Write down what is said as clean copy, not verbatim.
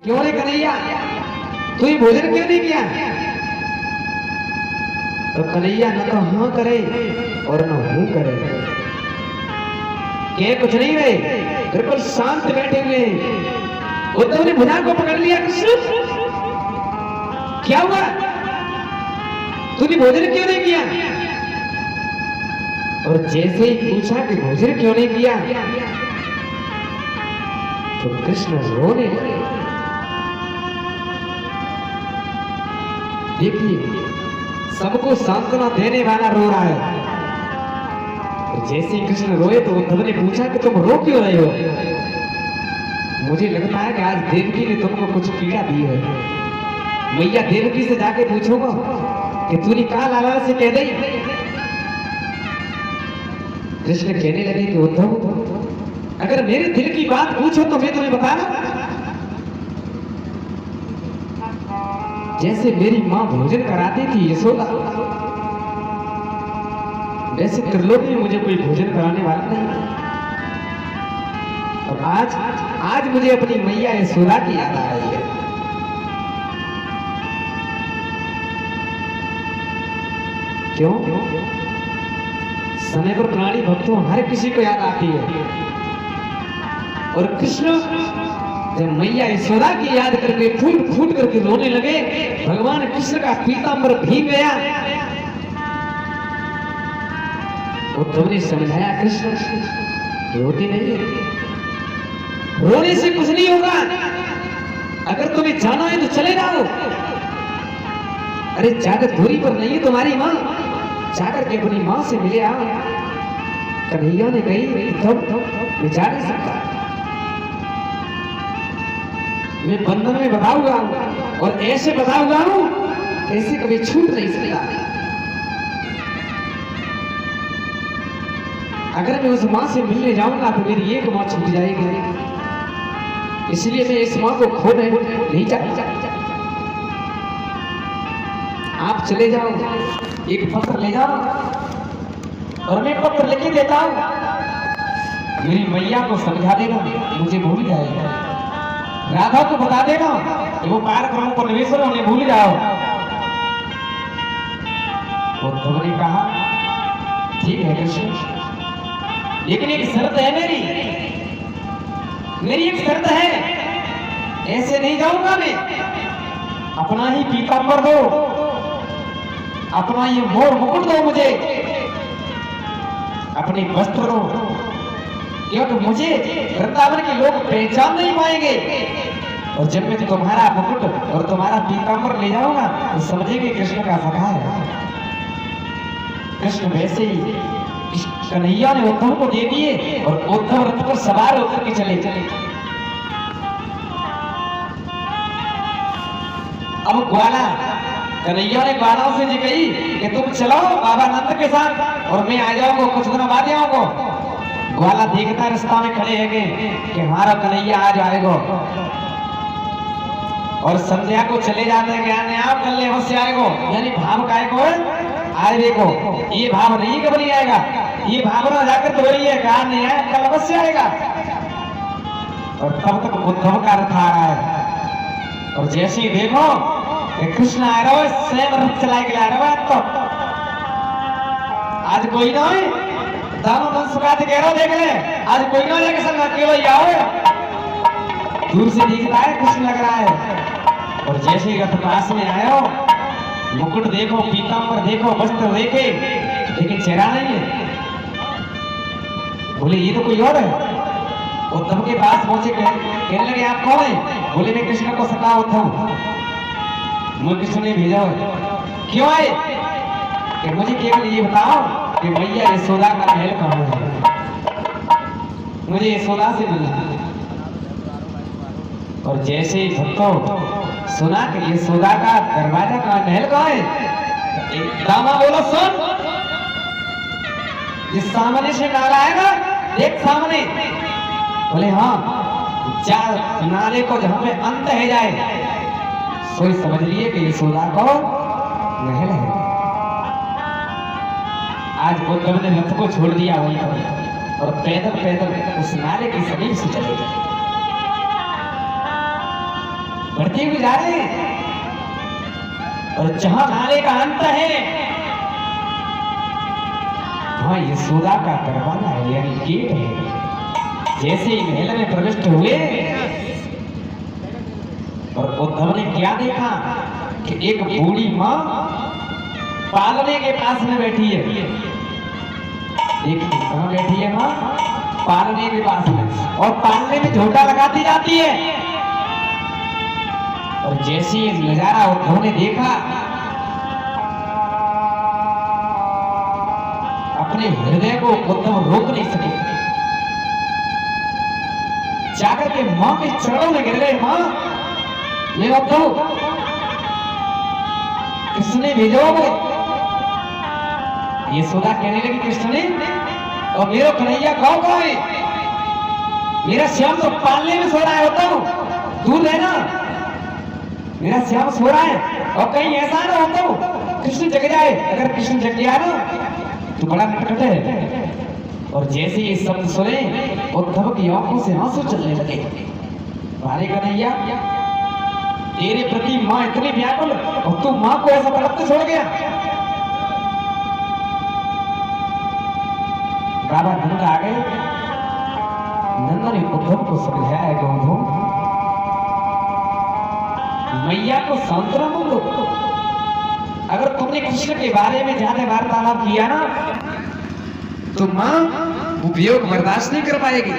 क्यों रे कन्हैया, तू ये भोजन क्यों नहीं किया? तो कन्हैया न तो हाँ करे और न हूं करे, के कुछ नहीं रे, बिल्कुल शांत बैठे हुए। उद्धव ने भुजा को पकड़ लिया। कृष्ण क्या हुआ, तूने भोजन क्यों नहीं किया? और जैसे ही पूछा कि भोजन क्यों नहीं किया, तो कृष्ण रोने लगे। देखिए, सबको सांत्वना देने वाला रो रहा है। तो जैसे ही कृष्ण रोए तो उद्धव ने पूछा कि तुम रो क्यों रहे हो? मुझे लगता है कि आज देवकी ने तुमको कुछ पीड़ा दी है। मैया देवकी से जाके पूछूंगा कि तूने कहा लाला से कह दी। कृष्ण कहने लगे कि उद्धव, अगर मेरे दिल की बात पूछो तो मैं तुम्हें बता रहा। जैसे मेरी मां भोजन कराती थी यशोदा, वैसे त्रिलोक में मुझे कोई भोजन कराने वाला नहीं। और आज मुझे अपनी मैया यशोदा की याद आ रही है। क्यों? समय पर प्राणी भक्तों हर किसी को याद आती है। और कृष्ण जब मैया यशोदा की याद करके फूट फूट करके रोने लगे, भगवान कृष्ण का पीतांबर भीग गया। उद्धव ने समझाया, कृष्ण रोती नहीं है, रोने से कुछ नहीं होगा। अगर तुम्हें जाना है तो चले जाओ। अरे ज्यादा दूरी पर नहीं है तुम्हारी मां, जाकर के अपनी मां से मिले आओ। कन्हैया ने कही, मैं जा नहीं सकता, मैं बंधन में बताऊंगा और ऐसे बताऊंगा ऐसे कभी छूट नहीं सकता। अगर मैं उस मां से मिलने जाऊंगा तो मेरी एक मां छूट जाएगी, इसलिए मैं इस मां को खो नहीं चाहता। आप चले जाओ, एक पत्र ले जाओ और मैं पत्र लिख देता हूं। मेरी मैया को समझा देना, मुझे भूल जाएगा। राधा को बता देना कि वो कार्यक्रम को निवेशन होने भूल जाओ। उद्धव ने कहा, ठीक है कृष्ण, लेकिन एक शर्त है मेरी एक शर्त है। ऐसे नहीं जाऊंगा मैं। अपना ही पीतांबर दो, अपना ये मोर मुकुट दो मुझे, अपने वस्त्र दो, क्योंकि मुझे वृंदावन के लोग पहचान नहीं पाएंगे। और जब मैं तुम्हारा मुकुट और तुम्हारा पीतांबर ले जाऊंगा तो समझेंगे कृष्ण का सखा है। कृष्ण वैसे ही कन्हैया ने उद्धव को दे दिए और उद्धव रथ पर सवार होकर के चले। अब ग्वाला, कन्हैया ने ग्वालों से जी कही कि तुम चलो बाबा नंद के साथ और मैं आ जाऊंगा, कुछ दिनों बाद आऊंगा। ग्वाला देखता रास्ता में खड़े हैं कि हमारा कन्हैया आ जाएगा। और संध्या को चले जाते हैं कि आप कल अवश्य आएगा, यानी भाव काय को आए देखो, ये भाव नहीं कब नहीं आएगा, ये भावना जाकर तो वही है, कहा नहीं आया कल अवश्य आएगा। और तब तक उद्धव का रथ आ रहा है। और जैसे ही देखो कृष्ण आ रहा है, स्वयं रथ चला के ला रहा है। तो आज कोई ना है, दानों मन सुखाते कह रहा देख ले, आज कोई ना जाके संग अकेले ही आओ। दूर से दिखता है कृष्ण लग रहा है। और जैसे ही रथ पास में आयो, मुकुट देखो, पीतांबर देखो, वस्त्र देखे, लेकिन चेहरा नहीं है। बोले ये तो कोई और है। उद्धव के पास पहुंचे, कहने लगे आप कौन है? बोले मैं कृष्ण को सखा उद्धव, मुझे कृष्ण ने भेजा है। क्यों आए? कि मुझे केवल ये बताओ कि मैया यशोदा का महल कहाँ है, मुझे यशोदा से मिलना है। और जैसे ही भक्तों सुना कि यशोदा का दरवाजा का महल कहाँ है, दामा बोलो सुन, जिस सामने से नाला आएगा देख सामने। बोले हाँ, जा नाले को जहां पे अंत है जाए, सोई समझ लिए कि यशोदा को महल है। आज उद्धव ने रथ को छोड़ दिया वहीं पर और पैदल पैदल उस नाले के समीप से चले गए। बढ़ती हुई जा रही है। और जहां नाले का अंत है वहां यशोदा का दरवाजा है, यानी गेट है। जैसे ही महल में प्रविष्ट हुए और उद्धव ने क्या देखा कि एक बूढ़ी मां पालने के पास में बैठी है। देखिए कहां बैठी है मां? पालने के पास में, और पालने में झोटा लगाती जाती है। और जैसे ये नजारा उद्धव ने देखा, अपने हृदय को उद्धव रोक नहीं सके, जाकर के मां के चरणों में गिर गए। मां, ये उद्धव किसने भेजो? ये यशोदा कहने लगी कृष्ण ने, और मेरा कन्हैया गाँव कहाँ है? मेरा श्याम तो पालने में सो रहा है उद्धव, दूर रहना, मेरा श्याम सो रहा है। और कहीं ऐसा ना उद्धव कृष्ण जग जाए, अगर कृष्ण जग गया ना तो बड़ा नटखट है। और जैसे ये शब्द सुने उद्धव की आंखों से आंसू चलने लगे। भारे कन्हैया, तेरे प्रति मां इतनी व्याकुल और तू मां को ऐसा तड़पते छोड़ गया। बाबा नंद आ गए। नंद ने उद्धव को समझाया कि उद्धव, मैया को सांत्वना दो। अगर तुमने कृष्ण के बारे में ज्यादा वार्तालाप किया ना तो मां वो वियोग बर्दाश्त नहीं कर पाएगी।